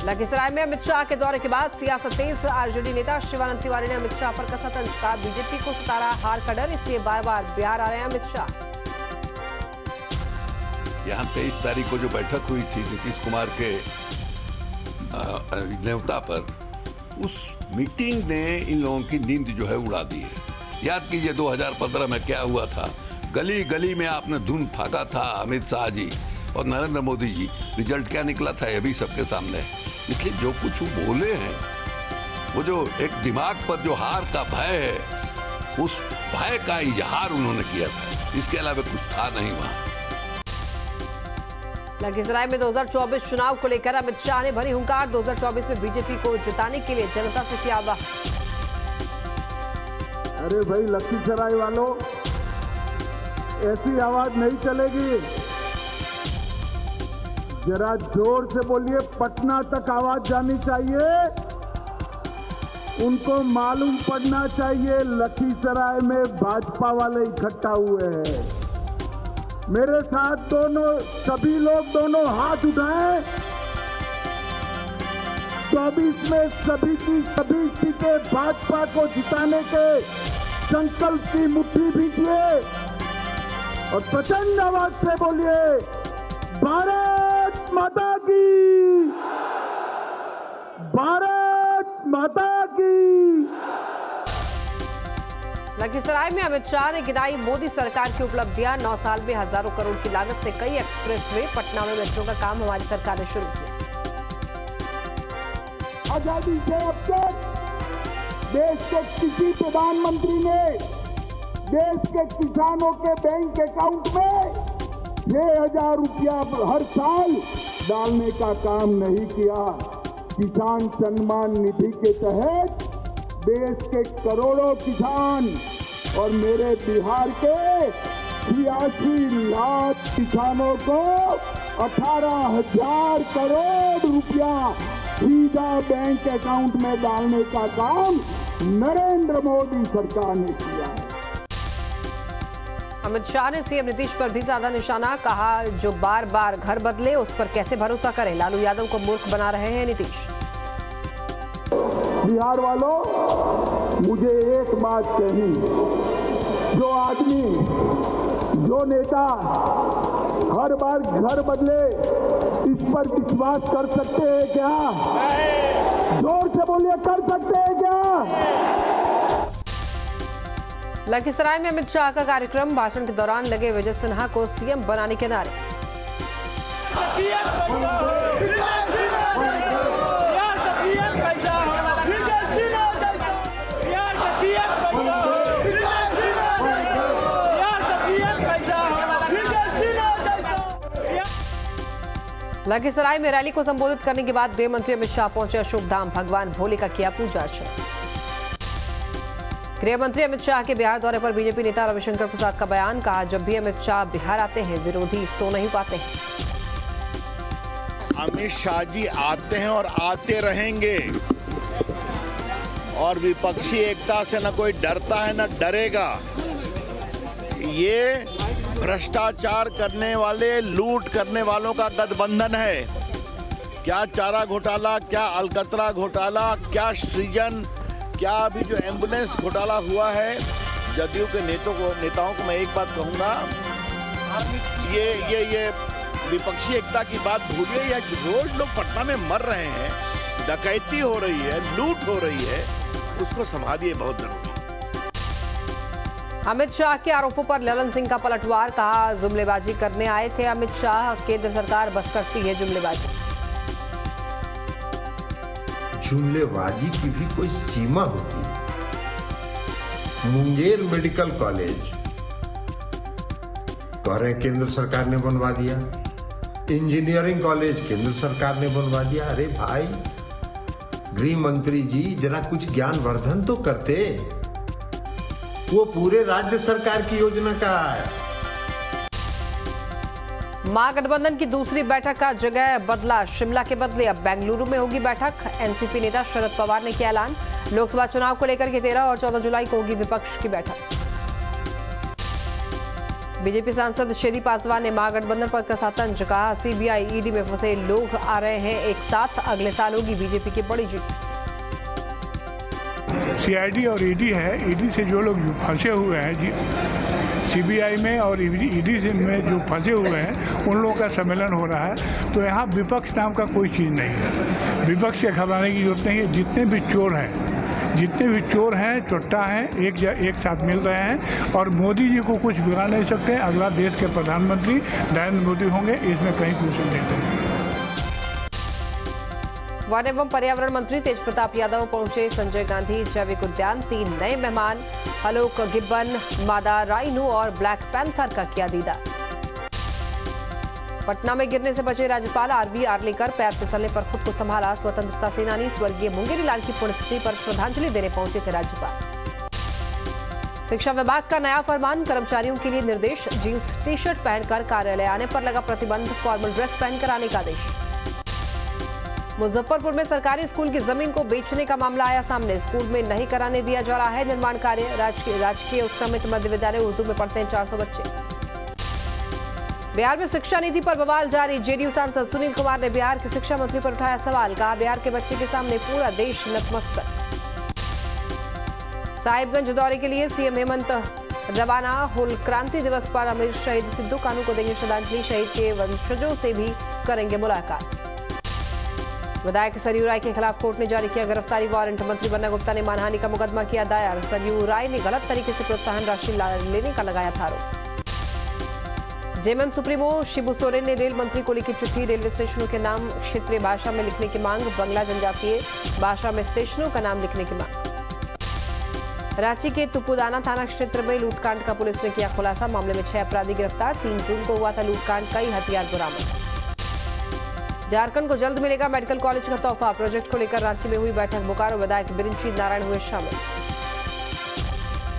लखीसराय में अमित शाह के दौरे के बाद सियासत तेज। आरजेडी नेता शिवानंद तिवारी ने अमित शाह पर कसा तंज का बीजेपी को सता रहा हार का डर, इसलिए बार बार बिहार आ रहे हैं अमित शाह। यहाँ 23 तारीख को जो बैठक हुई थी नीतीश कुमार के न्योता पर, उस मीटिंग ने इन लोगों की नींद जो है उड़ा दी है। याद कीजिए 2015 में क्या हुआ था। गली गली में आपने धुन फाका था अमित शाह जी और नरेंद्र मोदी जी। रिजल्ट क्या निकला था ये भी सबके सामने। इसलिए जो कुछ वो बोले हैं, वो जो एक दिमाग पर जो हार का भय है, उस भय का इजहार उन्होंने किया था। इसके अलावा कुछ था नहीं वहां। लखीसराय में 2024 चुनाव को लेकर अमित शाह ने भरी हुंकार। 2024 में बीजेपी को जिताने के लिए जनता से किया आह्वान। अरे भाई लखीसराय वालों, ऐसी आवाज नहीं चलेगी। जरा जोर से बोलिए, पटना तक आवाज जानी चाहिए। उनको मालूम पड़ना चाहिए लखीसराय में भाजपा वाले इकट्ठा हुए हैं। मेरे साथ सभी लोग दोनों हाथ उठाएं। 24 में सभी की सभी सीटें भाजपा को जिताने के संकल्प की मुट्ठी भीजिए और प्रचंड आवाज से बोलिए, भारत माता की, भारत माता की। लखीसराय में अमित शाह ने गिनाई मोदी सरकार की उपलब्धियां। 9 साल में हजारों करोड़ की लागत से कई एक्सप्रेसवे। पटना में मेट्रो का काम हमारी सरकार ने शुरू किया। आजादी से अब तक देश के किसी प्रधानमंत्री ने देश के किसानों के बैंक अकाउंट में 6,000 रुपया हर साल डालने का काम नहीं किया। किसान सम्मान निधि के तहत देश के करोड़ों किसान और मेरे बिहार के 86 लाख किसानों को 18,000 करोड़ रुपया सीधा बैंक अकाउंट में डालने का काम नरेंद्र मोदी सरकार ने किया। अमित शाह ने सीएम नीतीश पर भी ज्यादा निशाना। कहा, जो बार बार घर बदले उस पर कैसे भरोसा करें। लालू यादव को मूर्ख बना रहे हैं नीतीश। बिहार वालों, मुझे एक बात कहनी, जो आदमी, जो नेता हर बार घर बदले, इस पर विश्वास कर सकते हैं क्या? जोर से बोलिए, कर सकते हैं क्या? लखीसराय में अमित शाह का कार्यक्रम। भाषण के दौरान लगे विजय सिन्हा को सीएम बनाने के नारे। लखीसराय में रैली को संबोधित करने के बाद गृह मंत्री अमित शाह पहुंचे अशोक धाम। भगवान भोले का किया पूजा अर्चना। गृह मंत्री अमित शाह के बिहार दौरे पर बीजेपी नेता रविशंकर प्रसाद का बयान। कहा, जब भी अमित शाह बिहार आते हैं विरोधी सो नहीं पाते हैं। अमित शाह जी आते हैं और आते रहेंगे, और विपक्षी एकता से न कोई डरता है न डरेगा। ये भ्रष्टाचार करने वाले, लूट करने वालों का गठबंधन है। क्या चारा घोटाला, क्या अलकतरा घोटाला, क्या सृजन, क्या अभी जो एम्बुलेंस घोटाला हुआ है। जदयू के नेताओं को मैं एक बात कहूंगा, ये विपक्षी एकता की बात भूलिए। या रोज लोग पटना में मर रहे हैं, डकैती हो रही है, लूट हो रही है, उसको संभालिए, बहुत जरूरी। अमित शाह के आरोपों पर ललन सिंह का पलटवार। कहा, जुमलेबाजी करने आए थे अमित शाह, केंद्र सरकार बस करती है जुमलेबाजी। जुमलेबाजी की भी कोई सीमा होती है। मुंगेर मेडिकल कॉलेज कह रहे केंद्र सरकार ने बनवा दिया। इंजीनियरिंग कॉलेज केंद्र सरकार ने बनवा दिया। अरे भाई गृह मंत्री जी, जरा कुछ ज्ञानवर्धन तो करते। वो पूरे राज्य सरकार की योजना का है। महागठबंधन की दूसरी बैठक का जगह बदला। शिमला के बदले अब बेंगलुरु में होगी बैठक। एनसीपी नेता शरद पवार ने किया ऐलान। लोकसभा चुनाव को लेकर के 13 और 14 जुलाई को होगी विपक्ष की बैठक। बीजेपी सांसद श्री पासवान ने महागठबंधन पर कसा तंज, कहा सीबीआई ईडी में फंसे लोग आ रहे हैं एक साथ, अगले साल होगी बीजेपी की बड़ी जीत। सीआईडी और ईडी है, ईडी से जो लोग फंसे हुए हैं सीबीआई में और ईडी में जो फंसे हुए हैं उन लोगों का सम्मेलन हो रहा है। तो यहाँ विपक्ष नाम का कोई चीज़ नहीं है, विपक्ष से घबराने की जरूरत नहीं है। जितने भी चोर हैं चोट्टा हैं एक साथ मिल रहे हैं और मोदी जी को कुछ बिगाड़ नहीं सकते। अगला देश के प्रधानमंत्री नरेंद्र मोदी होंगे, इसमें कहीं कोई संदेह नहीं है। वन एवं पर्यावरण मंत्री तेज प्रताप यादव पहुंचे संजय गांधी जैविक उद्यान, 3 नए मेहमान हलोक गिब्बन, मादा राइनो और ब्लैक पैंथर का किया दीदार। पटना में गिरने से बचे राज्यपाल आरवी आर्लेकर, पैर फिसलने पर खुद को संभाला स्वतंत्रता सेनानी स्वर्गीय मुंगेरी लाल की पुण्यतिथि पर श्रद्धांजलि देने पहुंचे थे राज्यपाल। शिक्षा विभाग का नया फरमान, कर्मचारियों के लिए निर्देश, जींस टी शर्ट पहनकर कार्यालय आने पर लगा प्रतिबंध, फॉर्मल ड्रेस पहनकर आने का आदेश। मुजफ्फरपुर में सरकारी स्कूल की जमीन को बेचने का मामला आया सामने, स्कूल में नहीं कराने दिया जा रहा है निर्माण कार्य। राजकीय उत्क्रमित मध्य विद्यालय उर्दू में पढ़ते हैं 400 बच्चे। बिहार में शिक्षा नीति पर बवाल जारी, जेडीयू सांसद सुनील कुमार ने बिहार के शिक्षा मंत्री पर उठाया सवाल, कहा बिहार के बच्चे के सामने पूरा देश नतमस्तक। साहिबगंज दौरे के लिए सीएम हेमंत रवाना, हुल क्रांति दिवस पर अमीर शहीद सिद्धू कानू को देंगे श्रद्धांजलि, शहीद के वंशजों से भी करेंगे मुलाकात। विधायक सरयू राय के खिलाफ कोर्ट ने जारी किया गिरफ्तारी वारंट, मंत्री बन्ना गुप्ता ने मानहानि का मुकदमा किया दायर, सरयू राय ने गलत तरीके से प्रोत्साहन राशि लेने का लगाया था आरोप। जेएमएम सुप्रीमो शिबू सोरेन ने रेल मंत्री को लिखी चिट्ठी, रेलवे स्टेशनों के नाम क्षेत्रीय भाषा में लिखने की मांग, बंगला जनजातीय भाषा में स्टेशनों का नाम लिखने की मांग। रांची के तुपुदाना थाना क्षेत्र में लूटकांड का पुलिस ने किया खुलासा, मामले में 6 अपराधी गिरफ्तार, 3 जून को हुआ था लूटकांड, कई हथियार बरामद। झारखंड को जल्द मिलेगा मेडिकल कॉलेज का तोहफा, प्रोजेक्ट को लेकर रांची में हुई बैठक, बोकारो विधायक बिरिंची नारायण हुए शामिल।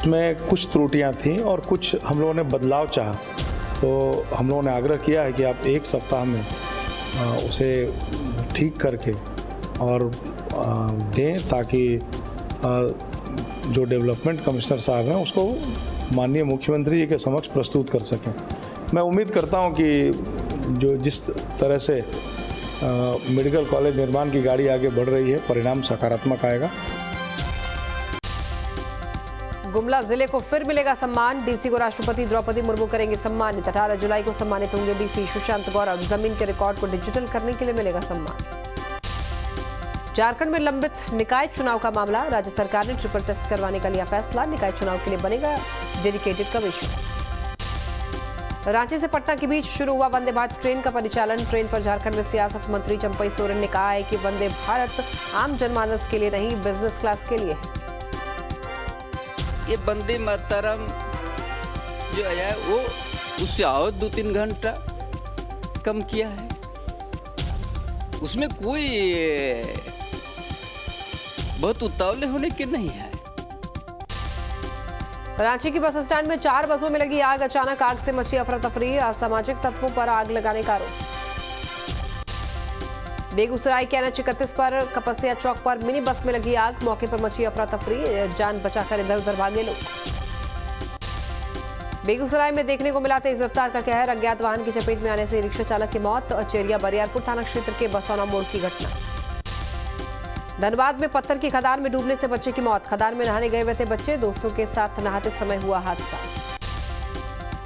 में कुछ त्रुटियां थी और कुछ हम लोगों ने बदलाव चाहा, तो हम लोगों ने आग्रह किया है कि आप 1 सप्ताह में उसे ठीक करके और दें, ताकि जो डेवलपमेंट कमिश्नर साहब हैं उसको माननीय मुख्यमंत्री जी के समक्ष प्रस्तुत कर सकें। मैं उम्मीद करता हूं कि जो जिस तरह से मेडिकल कॉलेज निर्माण की गाड़ी आगे बढ़ रही है, परिणाम सकारात्मक आएगा। गुमला जिले को फिर मिलेगा सम्मान, डीसी को राष्ट्रपति द्रौपदी मुर्मू करेंगे सम्मानित, 18 जुलाई को सम्मानित होंगे डीसी सुशांत गौरव, जमीन के रिकॉर्ड को डिजिटल करने के लिए मिलेगा सम्मान। झारखंड में लंबित निकाय चुनाव का मामला, राज्य सरकार ने ट्रिपल टेस्ट करवाने का लिया फैसला, निकाय चुनाव के लिए बनेगा डेडिकेटेड कमीशन। रांची से पटना के बीच शुरू हुआ वंदे भारत ट्रेन का परिचालन, ट्रेन पर झारखंड में सियासत मंत्री चंपई सोरेन ने कहा है कि वंदे भारत आम जनमानस के लिए नहीं, बिजनेस क्लास के लिए है। ये वंदे मातरम जो है वो उससे और 2-3 घंटा कम किया है, उसमें कोई बहुत उतावले होने के नहीं है। रांची की बस स्टैंड में 4 बसों में लगी आग, अचानक आग से मची अफरा तफरी, असामाजिक तत्वों पर आग लगाने का आरोप। बेगूसराय के NH 31 पर कपसिया चौक पर मिनी बस में लगी आग, मौके पर मची अफरा तफरी, जान बचाकर इधर उधर भागे लोग। बेगूसराय में देखने को मिला तेज रफ्तार का कहर, अज्ञात वाहन की चपेट में आने से रिक्शा चालक की मौत, चेरिया बरियारपुर थाना क्षेत्र के बसौना मोड़ की घटना। धनबाद में पत्थर की खदान में डूबने से बच्चे की मौत, खदान में नहाने गए हुए थे बच्चे, दोस्तों के साथ नहाते समय हुआ हादसा।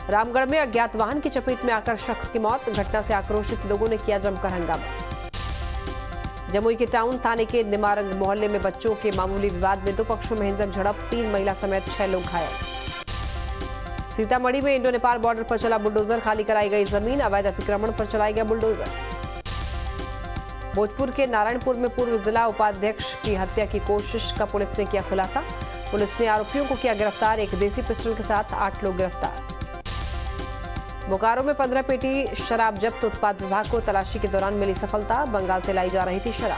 रामगढ़ में अज्ञात वाहन की चपेट में आकर शख्स की मौत, घटना से आक्रोशित लोगों ने किया जमकर हंगामा। जमुई के टाउन थाने के निमारंग मोहल्ले में बच्चों के मामूली विवाद में 2 पक्षों में हिंसक झड़प, 3 महिला समेत 6 लोग घायल। सीतामढ़ी में इंडो नेपाल बॉर्डर पर चला बुलडोजर, खाली कराई गई जमीन, अवैध अतिक्रमण पर चलाया गया बुलडोजर। भोजपुर के नारायणपुर में पूर्व जिला उपाध्यक्ष की हत्या की कोशिश का पुलिस ने किया खुलासा, पुलिस ने आरोपियों को किया गिरफ्तार, एक देसी पिस्टल के साथ 8 लोग गिरफ्तार। बोकारो में 15 पेटी शराब जब्त, उत्पाद विभाग को तलाशी के दौरान मिली सफलता, बंगाल से लाई जा रही थी शराब।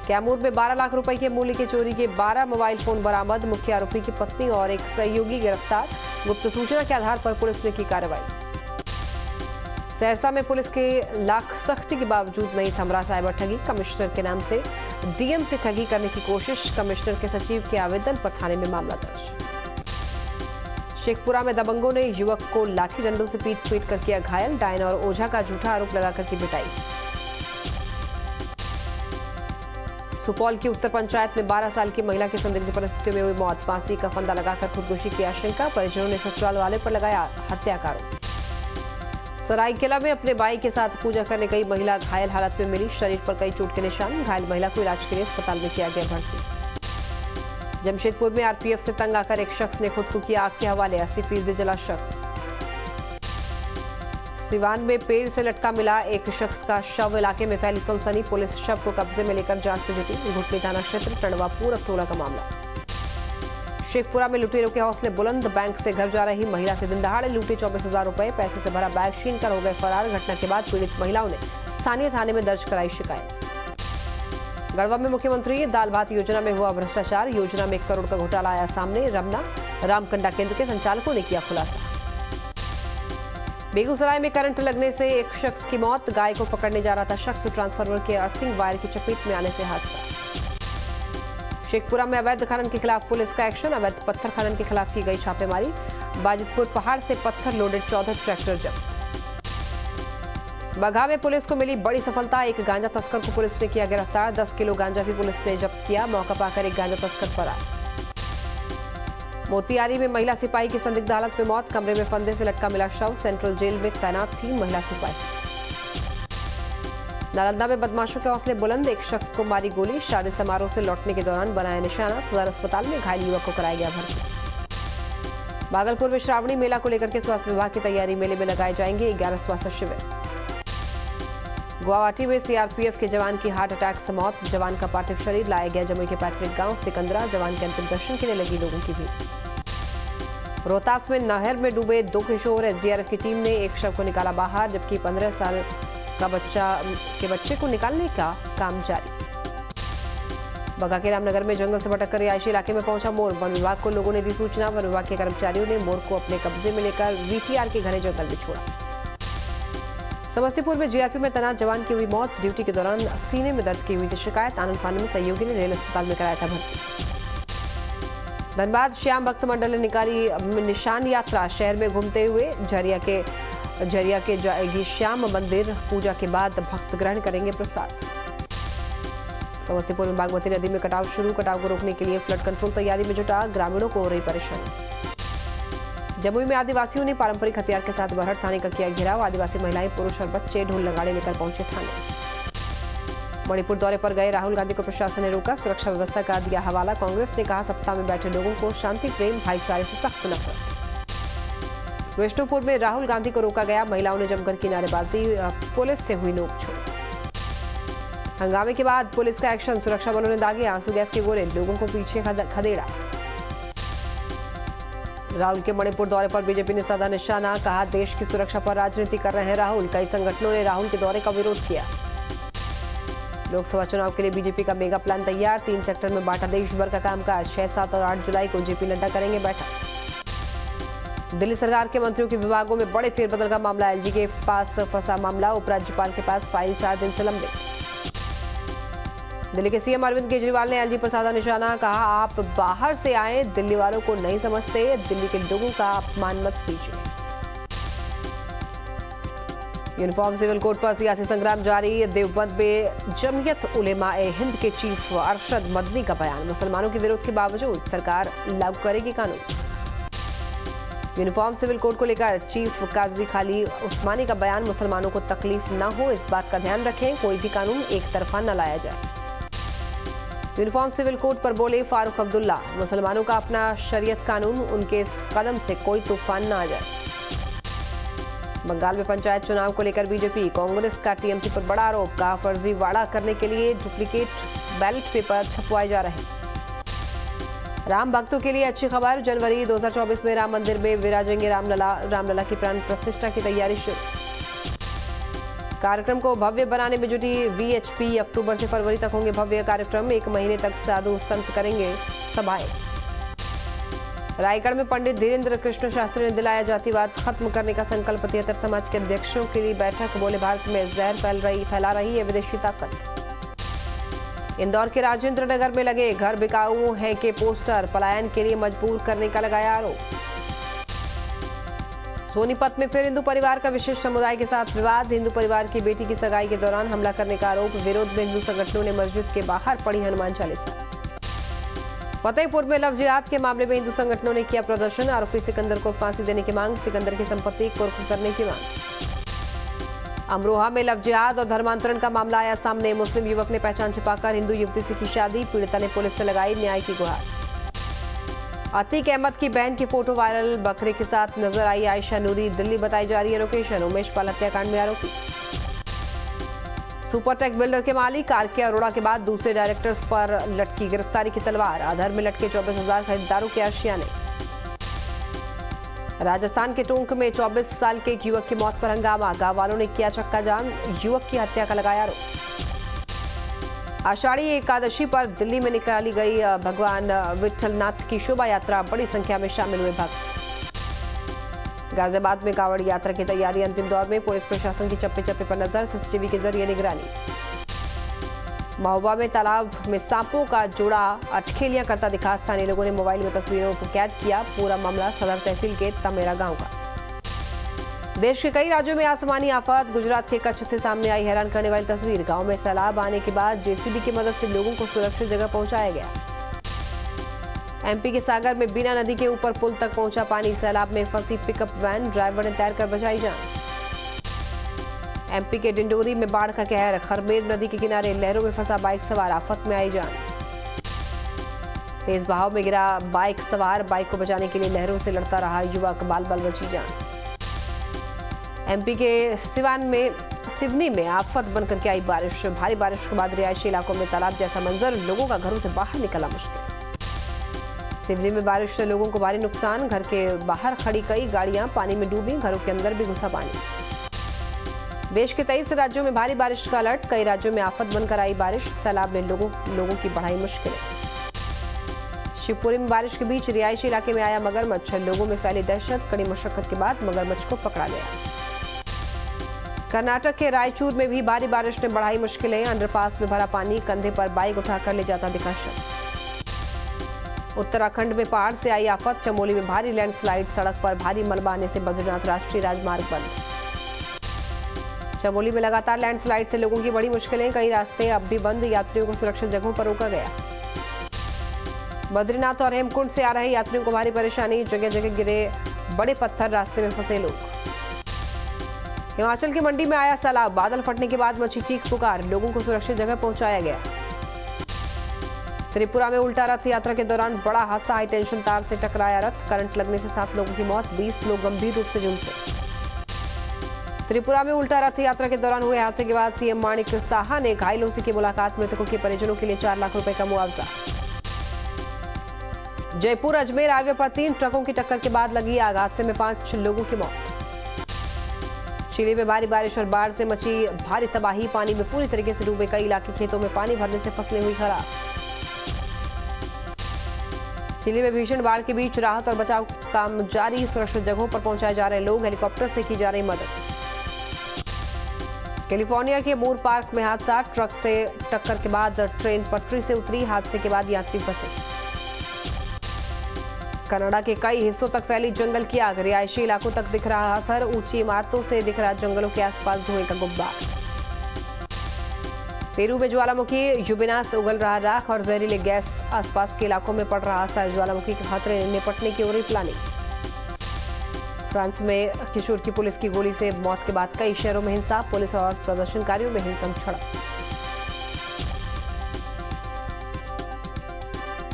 कैमूर में 12 लाख रुपए के मूल्य की चोरी के 12 मोबाइल फोन बरामद, मुख्य आरोपी की पत्नी और एक सहयोगी गिरफ्तार, गुप्त सूचना के आधार पर पुलिस ने की कार्रवाई। सहरसा में पुलिस के लाख सख्ती के बावजूद नहीं थमरा साइबर ठगी, कमिश्नर के नाम से डीएम से ठगी करने की कोशिश, कमिश्नर के सचिव के आवेदन पर थाने में मामला दर्ज। शेखपुरा में दबंगों ने युवक को लाठी डंडों से पीट कर किया घायल। डायन और ओझा का झूठा आरोप लगाकर की पिटाई। सुपौल की उत्तर पंचायत में 12 साल की महिला की संदिग्ध परिस्थितियों में हुई मौत। फांसी का फंदा लगाकर खुदकुशी की आशंका। परिजनों ने ससुराल वाले पर लगाया हत्या का आरोप। सरायकेला में अपने भाई के साथ पूजा करने गई महिला घायल हालत में मिली। शरीर पर कई चोट के निशान। घायल महिला को इलाज के लिए अस्पताल में किया गया भर्ती। जमशेदपुर में आरपीएफ से तंग आकर एक शख्स ने खुद को किया आग के हवाले। 80% जला शख्स। सिवान में पेड़ से लटका मिला एक शख्स का शव। इलाके में फैली सनसनी। पुलिस शव को कब्जे में लेकर जांच में जुटी। घुटनी थाना क्षेत्र टंडवापुर टोला का मामला। शेखपुरा में लुटेरों के हौसले बुलंद। बैंक से घर जा रही महिला से दिन दहाड़े लूटे 24,000 रुपए। पैसे से भरा बैग छीन कर हो गए फरार। घटना के बाद पीड़ित महिलाओं ने स्थानीय थाने में दर्ज कराई शिकायत। गढ़वा में मुख्यमंत्री दाल भात योजना में हुआ भ्रष्टाचार। योजना में 1 करोड़ का घोटाला आया सामने। रमना रामकंडा केंद्र के संचालकों ने किया खुलासा। बेगूसराय में करंट लगने से एक शख्स की मौत। गाय को पकड़ने जा रहा था शख्स। ट्रांसफार्मर के अर्थिंग वायर की चपेट में आने से हादसा। शेखपुरा में अवैध खनन के खिलाफ पुलिस का एक्शन। अवैध पत्थर खनन के खिलाफ की गई छापेमारी। बाजितपुर पहाड़ से पत्थर लोडेड 14 ट्रैक्टर जब्त। बगहा में पुलिस को मिली बड़ी सफलता। एक गांजा तस्कर को पुलिस ने किया गिरफ्तार। 10 किलो गांजा भी पुलिस ने जब्त किया। मौका पाकर एक गांजा तस्कर फरार। मोतिहारी में महिला सिपाही की संदिग्ध हालत में मौत। कमरे में फंदे से लटका मिला शव। सेंट्रल जेल में तैनात थी महिला सिपाही। नालंदा में बदमाशों के हौसले बुलंद। एक शख्स को मारी गोली। शादी समारोह से लौटने के दौरान बनाया निशाना। सदर अस्पताल में घायल युवक को कराया गया भर्ती। भागलपुर में श्रावणी मेला को लेकर के स्वास्थ्य विभाग की तैयारी। मेले में लगाए जाएंगे 11 स्वास्थ्य शिविर। गुवाहाटी में सीआरपीएफ के जवान की हार्ट अटैक से मौत। जवान का पार्थिव शरीर लाया गया जमुई के पैतृक गांव सिकंदरा। जवान के अंतिम दर्शन के लिए लगी लोगों की भीड़। रोहतास में नहर में डूबे 2 किशोर। एसडीआरएफ की टीम ने एक शव को निकाला बाहर, जबकि 15 साल का बच्चे को निकालने का काम जारी। बगहा के रामनगर में जंगल से भटक कर रिहायशी इलाके में पहुंचा मोर। वन विभाग को लोगों ने दी सूचना। वन विभाग के कर्मचारियों ने मोर को अपने कब्जे में लेकर वीटीआर के घने जंगल में छोड़ा। समस्तीपुर में जीआरपी में तैनात जवान की हुई मौत। ड्यूटी के दौरान सीने में दर्द की हुई थी शिकायत। आनंद फानन में सहयोगी ने रेल अस्पताल में कराया था भर्ती। धनबाद श्याम भक्त मंडल ने निकाली निशान यात्रा। शहर में घूमते हुए झरिया के जाएगी श्याम मंदिर। पूजा के बाद भक्त ग्रहण करेंगे प्रसाद। समस्तीपुर में बागमती नदी में कटाव शुरू। कटाव को रोकने के लिए फ्लड कंट्रोल तैयारी में जुटा। ग्रामीणों को हो रही परेशानी। जमुई में आदिवासियों ने पारंपरिक हथियार के साथ बरहट थाने का किया घेराव। आदिवासी महिलाएं, पुरुष और बच्चे ढोल नगाड़े लेकर पहुंचे थाने। मणिपुर दौरे पर गए राहुल गांधी को प्रशासन ने रोका। सुरक्षा व्यवस्था का दिया हवाला। कांग्रेस ने कहा सत्ता में बैठे लोगों को शांति, प्रेम, भाईचारे से सख्त नफरत। विष्णुपुर में राहुल गांधी को रोका गया। महिलाओं ने जमकर की नारेबाजी। पुलिस से हुई नोकझोंक। हंगामे के बाद पुलिस का एक्शन। सुरक्षा बलों ने दागे आंसू गैस के गोले। लोगों को पीछे खदेड़ा। राहुल के मणिपुर दौरे पर बीजेपी ने साधा निशाना। कहा देश की सुरक्षा पर राजनीति कर रहे हैं राहुल। कई संगठनों ने राहुल के दौरे का विरोध किया। लोकसभा चुनाव के लिए बीजेपी का मेगा प्लान तैयार। 3 सेक्टर में बांटा देश भर का कामकाज। 6, 7 और 8 जुलाई को जेपी नड्डा करेंगे बैठक। दिल्ली सरकार के मंत्रियों के विभागों में बड़े फेरबदल का मामला। एलजी के पास फंसा मामला। उपराज्यपाल के पास फाइल 4 दिन से लंबित। दिल्ली के सीएम अरविंद केजरीवाल ने एलजी पर साधा निशाना। कहा आप बाहर से आए, दिल्ली वालों को नहीं समझते। दिल्ली के लोगों का अपमान मत कीजिए। यूनिफॉर्म सिविल कोड पर सियासी संग्राम जारी। देवबंद में जमीयत उलेमा-ए हिंद के चीफ अरशद मदनी का बयान। मुसलमानों के विरोध के बावजूद सरकार लागू करेगी कानून। यूनिफॉर्म सिविल कोड को लेकर चीफ काजी खाली उस्मानी का बयान। मुसलमानों को तकलीफ न हो, इस बात का ध्यान रखें। कोई भी कानून एक तरफा न लाया जाए। यूनिफॉर्म सिविल कोड पर बोले फारूक अब्दुल्ला। मुसलमानों का अपना शरीयत कानून, उनके इस कदम से कोई तूफान न आ जाए। बंगाल में पंचायत चुनाव को लेकर बीजेपी कांग्रेस का टीएमसी पर बड़ा आरोप। कहा फर्जीवाड़ा करने के लिए डुप्लीकेट बैलेट पेपर छपवाए जा रहे हैं। राम भक्तों के लिए अच्छी खबर। जनवरी 2024 में राम मंदिर में विराजेंगे रामलला। रामलला की प्राण प्रतिष्ठा की तैयारी शुरू। कार्यक्रम को भव्य बनाने में जुटी वीएचपी। अक्टूबर से फरवरी तक होंगे भव्य कार्यक्रम। 1 महीने तक साधु संत करेंगे सभाएं। रायगढ़ में पंडित धीरेन्द्र कृष्ण शास्त्री ने दिलाया जातिवाद खत्म करने का संकल्प। 73 समाज के अध्यक्षों के लिए बैठक। बोले भारत में जहर फैला रही है विदेशी ताकत। इंदौर के राजेंद्र नगर में लगे घर बिकाऊ हैं के पोस्टर। पलायन के लिए मजबूर करने का लगाया आरोप। सोनीपत में फिर हिंदू परिवार का विशिष्ट समुदाय के साथ विवाद। हिंदू परिवार की बेटी की सगाई के दौरान हमला करने का आरोप। विरोध में हिंदू संगठनों ने मस्जिद के बाहर पढ़ी हनुमान चालीसा। फतेहपुर में लव जिहाद के मामले में हिंदू संगठनों ने किया प्रदर्शन। आरोपी सिकंदर को फांसी देने की मांग। सिकंदर की संपत्ति कुर्क करने की मांग। अमरोहा में लव जिहाद और धर्मांतरण का मामला आया सामने। मुस्लिम युवक ने पहचान छिपाकर हिंदू युवती से की शादी। पीड़िता ने पुलिस से लगाई न्याय की गुहार। अतीक अहमद की बहन की फोटो वायरल। बकरे के साथ नजर आई आयशा नूरी। दिल्ली बताई जा रही है लोकेशन। उमेश पाल हत्याकांड में आरोपी। सुपरटेक बिल्डर के मालिक आर.के. अरोड़ा के बाद दूसरे डायरेक्टर्स पर लटकी गिरफ्तारी की तलवार। आधार में लटके 24,000 खरीदारों के आशियाने। राजस्थान के टोंक में 24 साल के एक युवक की मौत पर हंगामा। गांव वालों ने किया चक्का जाम। युवक की हत्या का लगाया आरोप। आषाढ़ी एकादशी पर दिल्ली में निकाली गई भगवान विट्ठलनाथ की शोभा यात्रा। बड़ी संख्या में शामिल हुए भक्त। गाजियाबाद में कांवड़ यात्रा की तैयारी अंतिम दौर में। पुलिस प्रशासन की चप्पे चप्पे पर नजर। सीसीटीवी के जरिए निगरानी। महोबा में तालाब में सांपों का जोड़ा अटखेलियां करता दिखा। स्थानीय लोगों ने मोबाइल में तस्वीरों को कैद किया। पूरा मामला सदर तहसील के तमेरा गांव का। देश के कई राज्यों में आसमानी आफत। गुजरात के कच्छ से सामने आई हैरान करने वाली तस्वीर। गांव में सैलाब आने के बाद जेसीबी की मदद से लोगों को सुरक्षित जगह पहुंचाया गया। एमपी के सागर में बीना नदी के ऊपर पुल तक पहुंचा पानी। सैलाब में फंसी पिकअप वैन। ड्राइवर ने तैरकर बचाई जान। एमपी के डिंडोरी में बाढ़ का कहर। खरमेर नदी के किनारे लहरों में फंसा बाइक सवार। आफत में आई जान। तेज बहाव में गिरा बाइक सवार। बाइक को बचाने के लिए लहरों से लड़ता रहा युवक। बाल बाल बची जान। एमपी के सिवनी में आफत बनकर के आई बारिश। भारी बारिश के बाद रिहायशी इलाकों में तालाब जैसा मंजर। लोगों का घरों से बाहर निकलना मुश्किल। सिवनी में बारिश से लोगों को भारी नुकसान। घर के बाहर खड़ी कई गाड़ियां पानी में डूबी। घरों के अंदर भी घुसा पानी। देश के 23 राज्यों में भारी बारिश का अलर्ट। कई राज्यों में आफत बनकर आई बारिश। सैलाब ने लोगों की बढ़ाई मुश्किलें। शिवपुरी में बारिश के बीच रिहायशी इलाके में आया मगरमच्छ। लोगों में फैली दहशत। कड़ी मशक्कत के बाद मगरमच्छ को पकड़ा गया। कर्नाटक के रायचूर में भी भारी बारिश ने बढ़ाई मुश्किलें। अंडरपास में भरा पानी। कंधे पर बाइक उठाकर ले जाता दिखा शख्स। उत्तराखंड में पहाड़ से आई आफत। चमोली में भारी लैंडस्लाइड। सड़क पर भारी मलबा आने से बद्रीनाथ राष्ट्रीय राजमार्ग बंद। चमोली में लगातार लैंडस्लाइड से लोगों की बड़ी मुश्किलें। कई रास्ते अब भी बंद। यात्रियों को सुरक्षित जगहों पर रोका गया। बद्रीनाथ और हेमकुंड से आ रहे यात्रियों को भारी परेशानी। जगह जगह गिरे बड़े पत्थर। रास्ते में फंसे लोग। हिमाचल की मंडी में आया सैलाब। बादल फटने के बाद मची चीख पुकार। लोगों को सुरक्षित जगह पहुंचाया गया। त्रिपुरा में उल्टा रथ यात्रा के दौरान बड़ा हादसा। हाई टेंशन तार से टकराया रथ। करंट लगने से 7 लोगों की मौत। 20 लोग गंभीर रूप से झुलसे। त्रिपुरा में उल्टा रथ यात्रा के दौरान हुए हादसे के बाद सीएम माणिक साहा ने घायलों से की मुलाकात। मृतकों के परिजनों के लिए 4 लाख रुपए का मुआवजा। जयपुर अजमेर हाईवे पर 3 ट्रकों की टक्कर के बाद लगी आग। हादसे में 5 लोगों की मौत। चिली में भारी बारिश और बाढ़ से मची भारी तबाही। पानी में पूरी तरीके से डूबे कई इलाके। खेतों में पानी भरने से फसलें हुई खराब। चिली में भीषण बाढ़ के बीच राहत और बचाव काम जारी। सुरक्षित जगहों पर पहुंचाए जा रहे लोग। हेलीकॉप्टर से की जा रही मदद। कैलिफोर्निया के मूर पार्क में हादसा। ट्रक से टक्कर के बाद ट्रेन पटरी से उतरी। हादसे के बाद यात्री फंसे। कनाडा के कई हिस्सों तक फैली जंगल की आग। रिहायशी इलाकों तक दिख रहा असर। ऊंची इमारतों से दिख रहा जंगलों के आसपास धुएं का गुब्बार। पेरू में ज्वालामुखी यूबिना से उगल रहा राख और जहरीले गैस। आसपास के इलाकों में पड़ रहा असर। ज्वालामुखी के खतरे निपटने की हो रही प्लानिंग। फ्रांस में किशोर की पुलिस की गोली से मौत के बाद कई शहरों में हिंसा। पुलिस और प्रदर्शनकारियों में हिंसक झड़प।